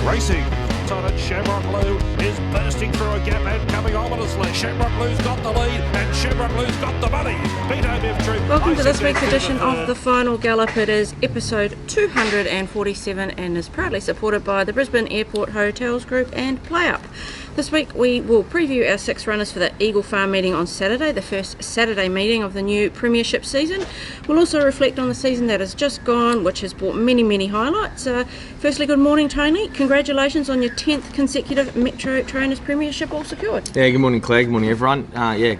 racing. And Shamrock Blue is bursting through a gap and coming ominously. Shamrock Blue's got the lead and Shamrock Blue's got the money. Welcome to this week's edition of The Final Gallop. It is episode 247 and is proudly supported by the Brisbane Airport Hotels Group and PlayUp. This week we will preview our 6 runners for the Eagle Farm meeting on Saturday, the first Saturday meeting of the new Premiership season. We'll also reflect on the season that has just gone, which has brought many highlights. Firstly, good morning, Tony. Congratulations on your 10th consecutive Metro Trainers Premiership all secured. Yeah, good morning, Claire. Good morning, everyone.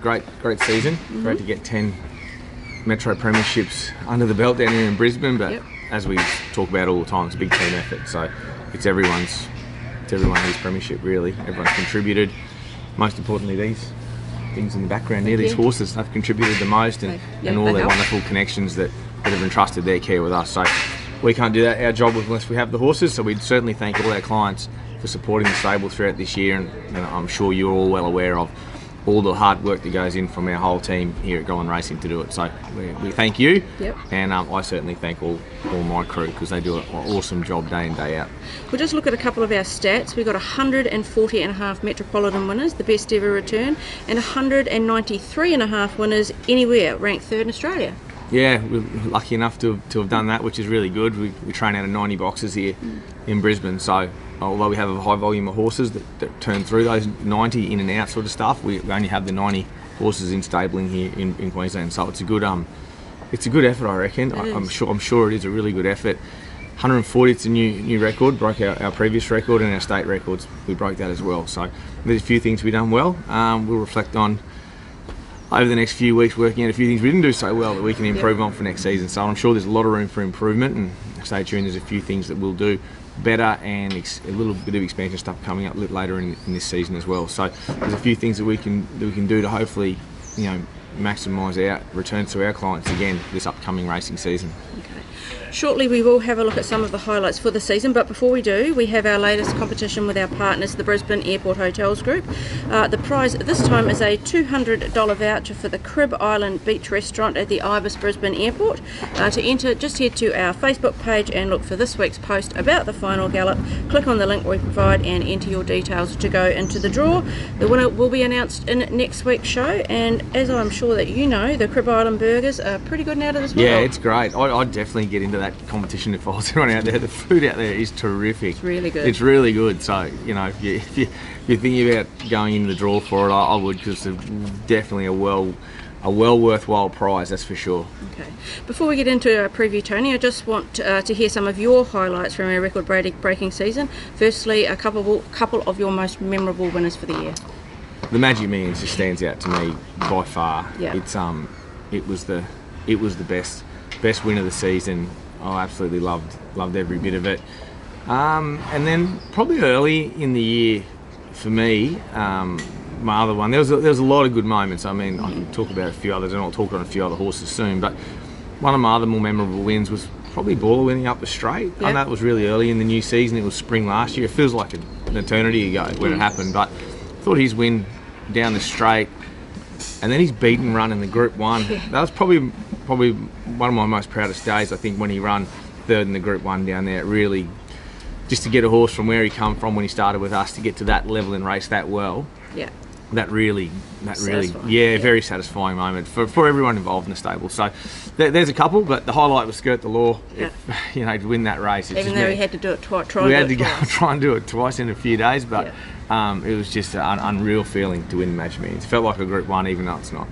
Great season. Great to get 10 Metro Premierships under the belt down here in Brisbane, but as we talk about all the time, it's a big team effort, so it's everyone's premiership, really. Everyone's contributed. Most importantly, these things in the background here, these horses, have contributed the most, and all their wonderful connections that have entrusted their care with us. So we can't do that, our job, unless we have the horses, so we'd certainly thank all our clients for supporting the stable throughout this year, and I'm sure you're all well aware of all the hard work that goes in from our whole team here at Golan Racing to do it. So we thank you, and I certainly thank all my crew, because they do an awesome job day in, day out. We'll just look at a couple of our stats. We've got 140.5 Metropolitan winners, the best ever return, and 193.5 winners anywhere, ranked 3rd in Australia. Yeah, we're lucky enough to have done that, which is really good. We train out of 90 boxes here in Brisbane, so although we have a high volume of horses that turn through those 90 in and out sort of stuff, we only have the 90 horses in stabling here in Queensland. So it's a good effort, I reckon. I'm sure it is a really good effort. 140, it's a new record, broke our previous record, and our state records, we broke that as well. So there's a few things we've done well. We'll reflect on over the next few weeks, working out a few things we didn't do so well that we can improve on for next season. So I'm sure there's a lot of room for improvement, and stay tuned, there's a few things that we'll do better, and a little bit of expansion stuff coming up later in this season as well. So there's a few things that we can do to hopefully, maximise our returns to our clients again this upcoming racing season. Shortly we will have a look at some of the highlights for the season, but before we do, we have our latest competition with our partners, the Brisbane Airport Hotels Group. The prize this time is a $200 voucher for the Crib Island Beach Restaurant at the Ibis Brisbane Airport. To enter, just head to our Facebook page and look for this week's post about the Final Gallop. Click on the link we provide and enter your details to go into the draw. The winner will be announced in next week's show, and as I'm sure that you know, the Crib Island burgers are pretty good now to this world. Yeah, it's great. I'd definitely get into that competition if I was anyone out there. The food out there is terrific. It's really good. It's really good. So, if you're thinking about going into the draw for it, I would, because it's definitely a well worthwhile prize, that's for sure. Okay. Before we get into our preview, Tony, I just want to hear some of your highlights from our record-breaking season. Firstly, a couple of your most memorable winners for the year. The Magic Millions just stands out to me by far. Yeah. It was the best win of the season. I absolutely loved every bit of it. And then probably early in the year for me, my other one, there was a lot of good moments. I mean, I can talk about a few others, and I'll talk on a few other horses soon, but one of my other more memorable wins was probably Baller winning up the straight. I know it was really early in the new season. It was spring last year. It feels like an eternity ago when it happened, but I thought his win down the straight, and then his beaten run in the Group 1. That was probably one of my most proudest days, I think, when he ran 3rd in the Group 1 down there. It really, just to get a horse from where he come from when he started with us to get to that level and race that well. Yeah. That really, very satisfying moment for everyone involved in the stable. So there's a couple, but the highlight was Skirt the Law. To win that race. Even though we had to do it twice. We had to go try and do it twice in a few days, but it was just an unreal feeling to win the Magic Millions. It felt like a Group 1, even though it's not.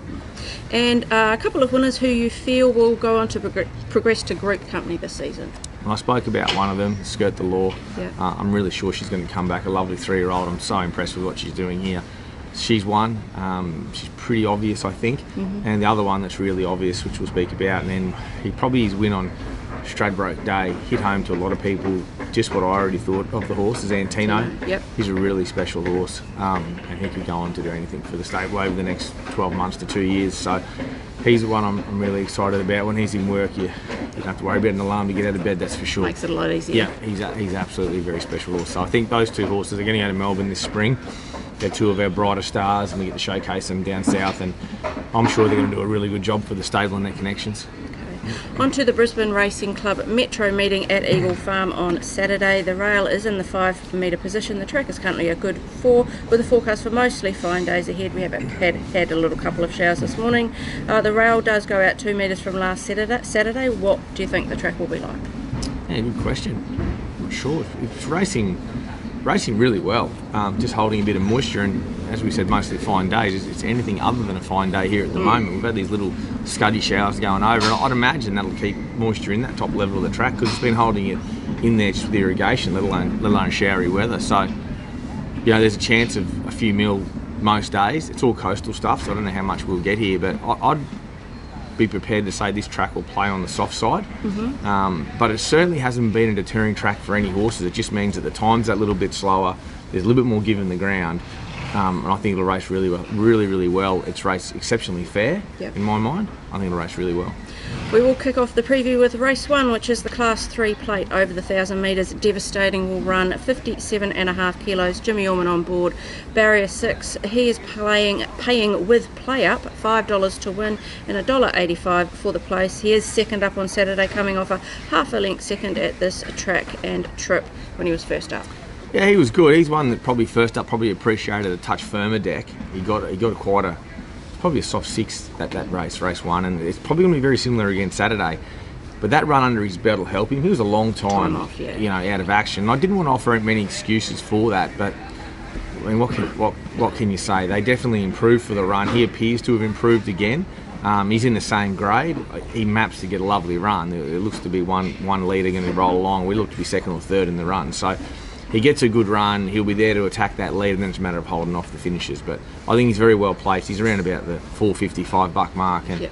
And a couple of winners who you feel will go on to progress to group company this season. I spoke about one of them, Skirt the Law. I'm really sure she's going to come back, a lovely 3-year-old. I'm so impressed with what she's doing here. She's one. She's pretty obvious, I think. And the other one that's really obvious, which we'll speak about, and then his win on Stradbroke Day hit home to a lot of people just what I already thought of the horse, is Antino. He's a really special horse, and he could go on to do anything for the stable over the next 12 months to 2 years. So he's the one I'm really excited about. When he's in work, you don't have to worry about an alarm to get out of bed, that's for sure. Makes it a lot easier. Yeah, he's absolutely a very special horse. So I think those two horses are going to go to Melbourne this spring. They're two of our brighter stars, and we get to showcase them down south, and I'm sure they're going to do a really good job for the stable and their connections. On to the Brisbane Racing Club Metro meeting at Eagle Farm on Saturday. The rail is in the 5 metre position. The track is currently a good 4 with a forecast for mostly fine days ahead. We have had a little couple of showers this morning. The rail does go out 2 metres from last Saturday. What do you think the track will be like? Yeah, good question. I'm not sure. It's racing really well. Just holding a bit of moisture, and as we said, mostly fine days. It's anything other than a fine day here at the moment. We've had these little scuddy showers going over, and I'd imagine that'll keep moisture in that top level of the track because it's been holding it in there just with the irrigation, let alone showery weather. So, there's a chance of a few mil most days. It's all coastal stuff, so I don't know how much we'll get here, but I'd be prepared to say this track will play on the soft side. But it certainly hasn't been a deterring track for any horses. It just means that the time's that little bit slower. There's a little bit more give in the ground. And I think it'll race really well, really well. It's raced exceptionally fair in my mind. I think it'll race really well. We will kick off the preview with race 1, which is the Class 3 plate over the 1,000 metres. Devastating will run 57.5 kilos. Jimmy Orman on board. Barrier 6. He is paying with play up $5 to win and $1.85 for the place. He is second up on Saturday, coming off a half a length second at this track and trip when he was first up. Yeah, he was good. He's one that probably first up probably appreciated a touch firmer deck. He got quite a probably a soft 6 that race 1, and it's probably going to be very similar again Saturday. But that run under his belt will help him. He was a long time off, out of action. I didn't want to offer many excuses for that, but I mean, what can you say? They definitely improved for the run. He appears to have improved again. He's in the same grade. He maps to get a lovely run. It looks to be one leader going to roll along. We look to be second or third in the run. So he gets a good run. He'll be there to attack that lead, and then it's a matter of holding off the finishes. But I think he's very well placed. He's around about the $4.55 mark, and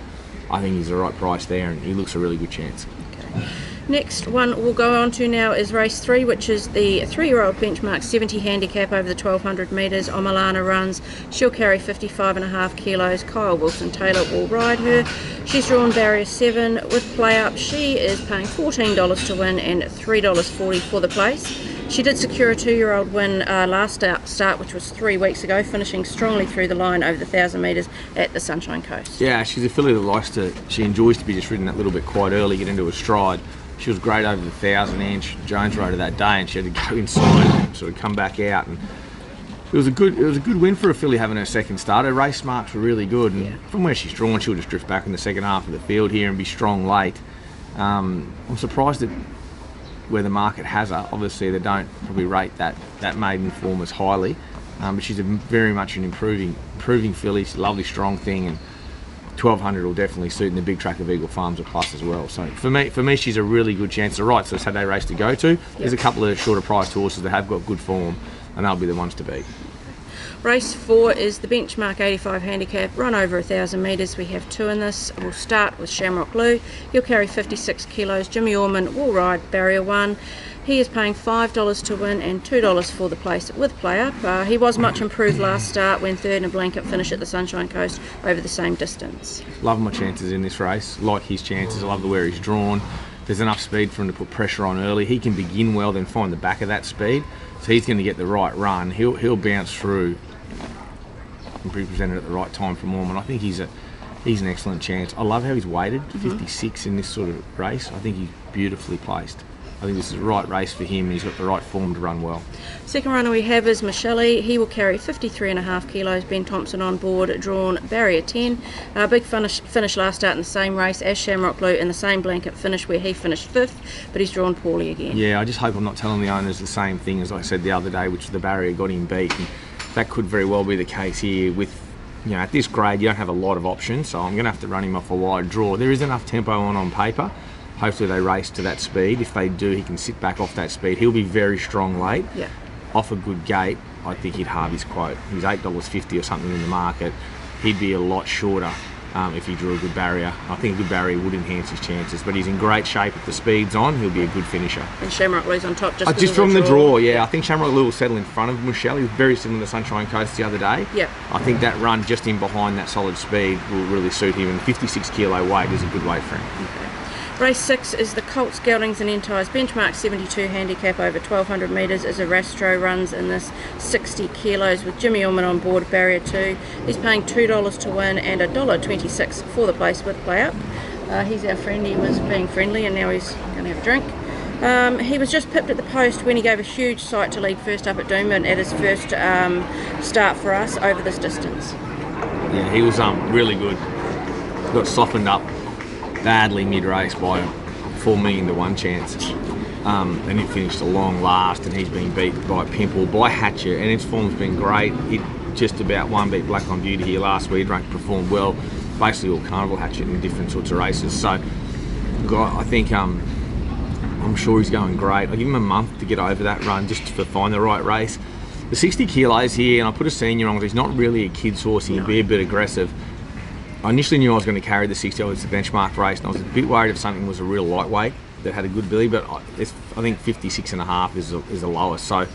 I think he's the right price there, and he looks a really good chance. Okay. Next one we'll go on to now is race 3, which is the 3-year-old benchmark 70 handicap over the 1,200 metres. Omalana runs. She'll carry 55.5 kilos. Kyle Wilson-Taylor will ride her. She's drawn barrier 7 with play up. She is paying $14 to win and $3.40 for the place. She did secure a 2-year-old win last start, which was 3 weeks ago, finishing strongly through the line over the 1,000 metres at the Sunshine Coast. Yeah, she's a filly that she enjoys to be just ridden that little bit quite early, get into a stride. She was great over the 1,000 inch. Jones rode her that day, and she had to go inside and sort of come back out. And it was a good win for a filly having her second start. Her race marks were really good, and from where she's drawn, she'll just drift back in the second half of the field here and be strong late. I'm surprised at where the market has her. Obviously, they don't probably rate that maiden form as highly, but she's very much an improving filly. She's a lovely, strong thing, and 1,200 will definitely suit in the big track of Eagle Farms a plus as well. So for me, she's a really good chance. The right, so Saturday race to go to. There's a couple of shorter priced horses that have got good form, and they'll be the ones to beat. Race 4 is the benchmark 85 handicap, run over 1,000 metres. We have 2 in this. We'll start with Shamrock Lou. He'll carry 56 kilos. Jimmy Orman will ride barrier 1. He is paying $5 to win and $2 for the place with play up. He was much improved last start when third in a blanket finish at the Sunshine Coast over the same distance. Love my chances in this race. Like his chances. I love the where he's drawn. There's enough speed for him to put pressure on early. He can begin well, then find the back of that speed. So he's going to get the right run. He'll bounce through and be presented at the right time from Orman. I think he's an excellent chance. I love how he's weighted, 56 in this sort of race. I think he's beautifully placed. I think this is the right race for him, and he's got the right form to run well. Second runner we have is Michelle. He will carry 53.5 kilos. Ben Thompson on board, drawn barrier 10. Big finish last start in the same race as Shamrock Lou in the same blanket finish where he finished 5th, but he's drawn poorly again. Yeah, I just hope I'm not telling the owners the same thing as I said the other day, which the barrier got him beat. And that could very well be the case here with, at this grade you don't have a lot of options, so I'm going to have to run him off a wide draw. There is enough tempo on paper. Hopefully they race to that speed. If they do, he can sit back off that speed. He'll be very strong late. Yeah. Off a good gate, I think he'd halve his quote. He was $8.50 or something in the market. He'd be a lot shorter if he drew a good barrier. I think a good barrier would enhance his chances, but he's in great shape. If the speed's on, he'll be a good finisher. And Shamrock Lou's on top just from the draw, I think Shamrock Lou will settle in front of Michelle. He was very similar to Sunshine Coast the other day. Yeah. I think that run just in behind that solid speed will really suit him, and 56 kilo weight is a good weight for him. Okay. Race 6 is the Colts, Geldings and Entires benchmark 72 handicap over 1,200 metres as Arastro runs in this 60 kilos with Jimmy Orman on board, barrier 2. He's paying $2 to win and $1.26 for the place with play up. He's our friend. He was being friendly and now he's going to have a drink. He was just pipped at the post when he gave a huge sight to lead first up at Doomben at his first start for us over this distance. Yeah, he was really good. Got softened up badly mid-race by 4 million to 1 chance. And he finished a long last, and he's been beat by Pimple, by Hatcher, and his form's been great. He just about one beat Black on Beauty here last week. Performed well, basically all Carnival Hatchet in different sorts of races. So, I think I'm sure he's going great. I give him a month to get over that run just to find the right race. The 60 kilos here, and I put a senior on, he's not really a kid's horse. He'd be a bit aggressive. I initially knew I was going to carry the 60. It was a benchmark race, and I was a bit worried if something was a real lightweight that had a good billy, but I think 56.5 is the lowest. So,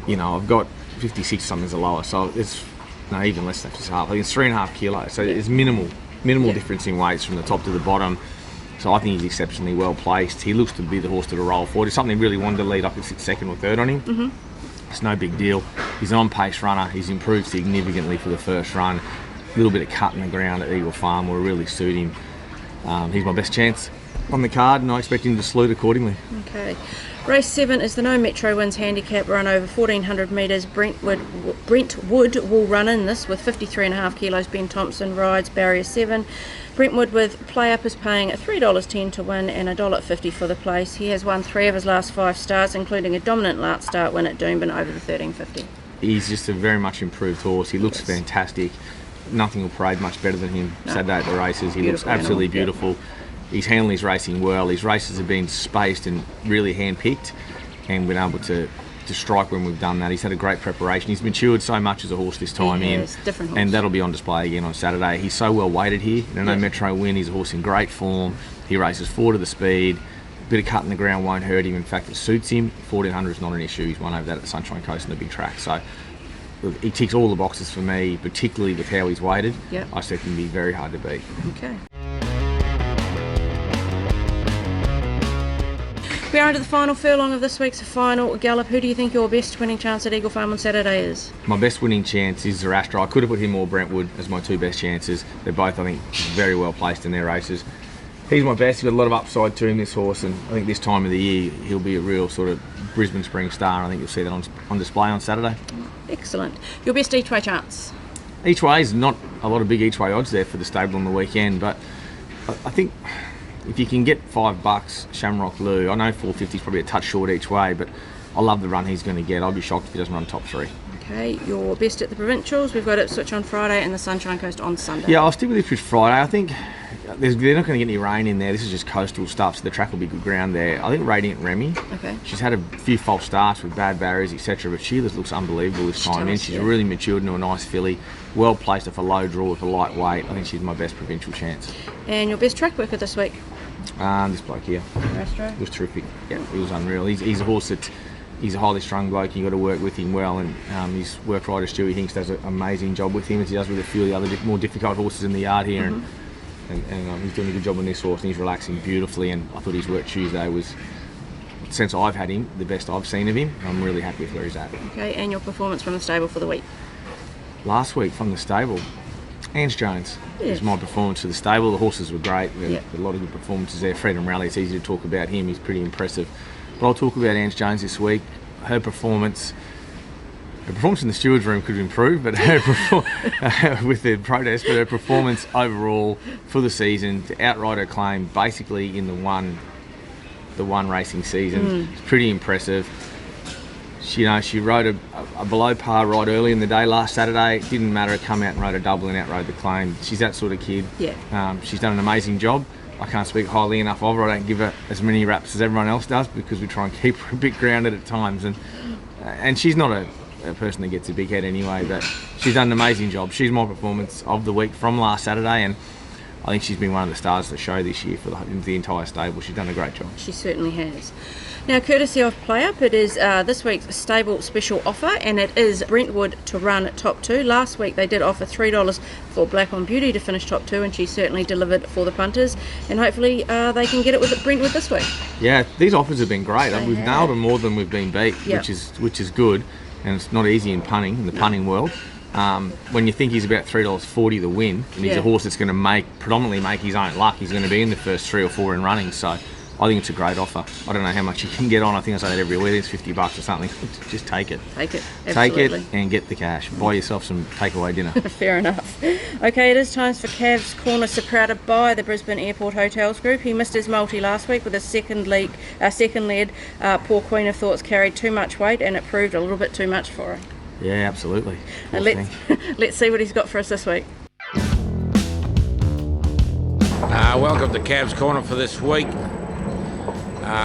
I've got 56 something's the lowest. So it's even less than 56.5. I think it's 3.5 kilos. So it's minimal difference in weights from the top to the bottom. So I think he's exceptionally well placed. He looks to be the horse to roll forward. If something really wanted to lead, I could sit second or third on him. Mm-hmm. It's no big deal. He's an on-pace runner. He's improved significantly for the first run. A little bit of cut in the ground at Eagle Farm will really suit him. He's my best chance on the card, and I expect him to salute accordingly. Okay. Race 7 is the No Metro Wins handicap run over 1,400 metres. Brentwood will run in this with 53.5 kilos. Ben Thompson rides barrier 7. Brentwood with play up is paying $3.10 to win and $1.50 for the place. He has won 3 of his last 5 starts, including a dominant last start win at Doomben over the 13.50. He's just a very much improved horse. He looks fantastic. Nothing will parade much better than him Saturday at the races. He looks absolutely beautiful. He's handling his racing well. His races have been spaced and really hand-picked, and been able to strike when we've done that. He's had a great preparation. He's matured so much as a horse this time different horse. And that'll be on display again on Saturday. He's so well weighted here. No Metro Win. He's a horse in great form. He races 4 to the speed. A bit of cut in the ground won't hurt him. In fact, it suits him. 1,400 is not an issue. He's won over that at the Sunshine Coast in the big track. So look, he ticks all the boxes for me, particularly with how he's weighted. Yep. I expect him to be very hard to beat. Okay. We are into the final furlong of this week's final gallop. Who do you think your best winning chance at Eagle Farm on Saturday is? My best winning chance is Zoroaster. I could have put him or Brentwood as my 2 best chances. They're both, I think, very well placed in their races. He's my best. He's got a lot of upside to him, this horse, and I think this time of the year he'll be a real sort of Brisbane Spring star. I think you'll see that on display on Saturday. Excellent. Your best each way chance? Each way is not a lot of big each way odds there for the stable on the weekend, but I think if you can get $5, Shamrock Lou, I know 450 is probably a touch short each way, but I love the run he's going to get. I'll be shocked if he doesn't run top 3. Okay, your best at the Provincials. We've got Ipswich on Friday and the Sunshine Coast on Sunday. Yeah, I'll stick with Ipswich Friday. I think they're not going to get any rain in there. This is just coastal stuff, so the track will be good ground there. I think Radiant Remy. Okay. She's had a few false starts with bad barriers, etc., but she looks unbelievable this time. And she's really matured into a nice filly, well placed off a low draw with a light weight. I think she's my best provincial chance. And your best track worker this week? This bloke here. Rastro. He was terrific. Yeah, he was unreal. He's a horse that he's a highly strung bloke. You've got to work with him well, and his work rider Stewie Hinks does an amazing job with him, as he does with a few of the other more difficult horses in the yard here. And he's doing a good job on this horse, and he's relaxing beautifully. And I thought his work Tuesday was, since I've had him, the best I've seen of him. I'm really happy with where he's at. Okay, and your performance from the stable for the week? Last week from the stable, Ange Jones is my performance for the stable. The horses were great. We had a lot of good performances there. Freedom Rally, it's easy to talk about him. He's pretty impressive. But I'll talk about Ange Jones this week. Her performance in the stewards room could improve, but with the protest, but her performance overall for the season to outright her claim basically in the one racing season is pretty impressive. She rode a below par ride early in the day last Saturday. It didn't matter, come out and rode a double and outrode the claim. She's that sort of kid. Yeah. She's done an amazing job. I can't speak highly enough of her. I don't give her as many raps as everyone else does because we try and keep her a bit grounded at times. And she's not a person that gets a big head anyway, but she's done an amazing job. She's my performance of the week from last Saturday, and I think she's been one of the stars of the show this year for the entire stable. She's done a great job. She certainly has. Now, courtesy of Play Up, it is this week's stable special offer, and it is Brentwood to run top 2. Last week they did offer $3 for Black on Beauty to finish top 2, and she certainly delivered for the punters, and hopefully they can get it with Brentwood this week. Yeah, these offers have been great. We've nailed them more than we've been beat, which is good, and it's not easy in punting, in the punting world. When you think he's about $3.40 to win, and he's Yeah. a horse that's going to predominantly make his own luck, he's going to be in the first 3 or 4 in running. So I think it's a great offer. I don't know how much you can get on. I think I say that every week. It's $50 or something. Just take it. Take it. Take Absolutely. it and get the cash. Buy yourself some takeaway dinner. Fair enough. Okay, it is time for Cav's Corner, supported by the Brisbane Airport Hotels Group. He missed his multi last week with his second lead. Poor Queen of Thoughts carried too much weight, and it proved a little bit too much for him. Yeah, absolutely. Poor Let's thing. let's see what he's got for us this week. Welcome to Cav's Corner for this week.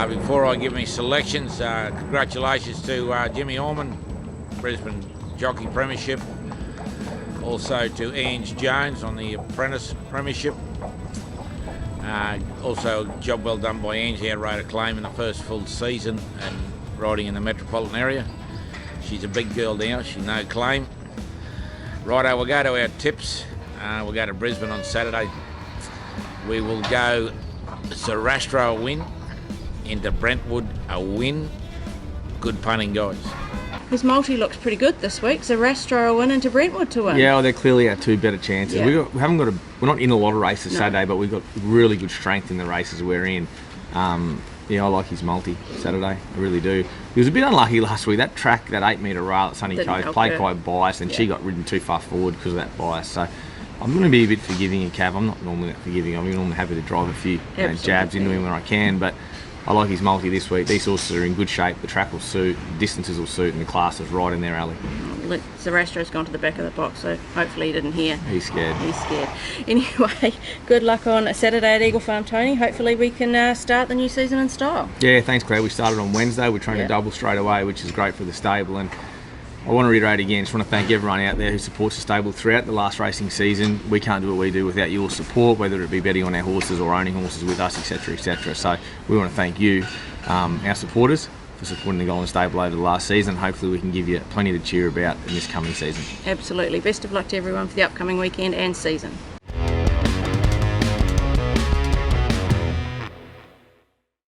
Before I give me selections, congratulations to Jimmy Orman, Brisbane Jockey Premiership. Also to Ange Jones on the Apprentice Premiership. Also, job well done by Ange. He rode a claim in the first full season and riding in the metropolitan area. She's a big girl now, she's no claim. Righto, we'll go to our tips. We'll go to Brisbane on Saturday. We will go Zarastro a win, into Brentwood a win. Good punting, guys. His multi looks pretty good this week. Zarastro a win into Brentwood to win. Yeah, well, they're clearly our 2 better chances. Yeah. We're not in a lot of races No. Saturday, but we've got really good strength in the races we're in. Yeah, I like his multi Saturday. I really do. He was a bit unlucky last week. That track, that 8 metre rail at Sunny Didn't Coast, help played her. quite biased, and Yeah. she got ridden too far forward because of that bias. So I'm going to be a bit forgiving in Cav. I'm not normally that forgiving. I'm normally happy to drive a few jabs into him when I can, but I like his multi this week. These horses are in good shape. The track will suit, the distances will suit, and the class is right in their alley. Zarastro's gone to the back of the box, so hopefully he didn't hear. He's scared. He's scared. Anyway, good luck on Saturday at Eagle Farm, Tony. Hopefully we can start the new season in style. Yeah, thanks, Claire. We started on Wednesday. We're trying Yeah. to double straight away, which is great for the stable. And I want to reiterate again, just want to thank everyone out there who supports the stable throughout the last racing season. We can't do what we do without your support, whether it be betting on our horses or owning horses with us, etc., etc. So we want to thank you, our supporters, for supporting the Golden Stable over the last season. Hopefully we can give you plenty to cheer about in this coming season. Absolutely. Best of luck to everyone for the upcoming weekend and season.